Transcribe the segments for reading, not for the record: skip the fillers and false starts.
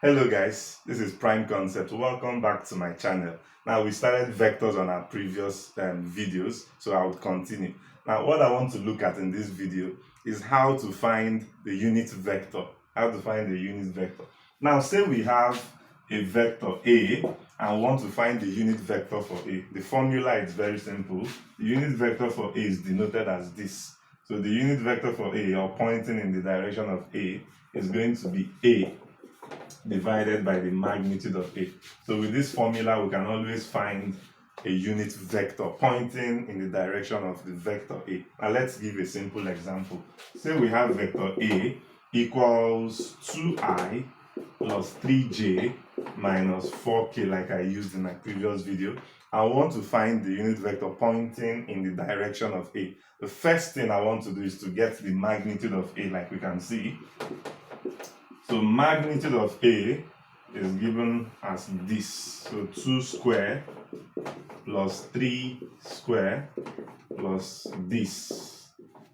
Hello guys, this is Prime Concept. Welcome back to my channel. Now we started vectors on our previous videos, so I would continue. Now what I want to look at in this video is how to find the unit vector. How to find the unit vector. Now say we have a vector A and want to find the unit vector for A. The formula is very simple. The unit vector for A is denoted as this. So the unit vector for A, or pointing in the direction of A, is going to be A divided by the magnitude of A. So with this formula, we can always find a unit vector pointing in the direction of the vector A. Now let's give a simple example. Say we have vector A equals 2i plus 3j minus 4k, like I used in my previous video. I want to find the unit vector pointing in the direction of A. The first thing I want to do is to get the magnitude of A, like we can see. So magnitude of A is given as this. So 2 square plus 3 square plus this.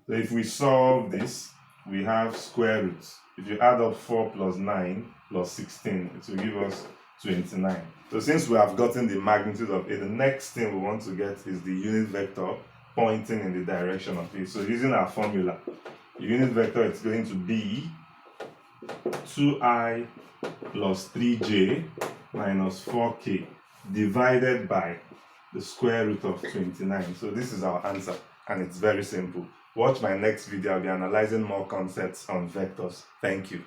So if we solve this, we have square roots. If you add up 4 plus 9 plus 16, it will give us 29. So since we have gotten the magnitude of A, the next thing we want to get is the unit vector pointing in the direction of A. So using our formula, the unit vector is going to be 2i plus 3j minus 4k divided by the square root of 29. So this is our answer, and it's very simple. Watch my next video. I'll be analyzing more concepts on vectors. Thank you.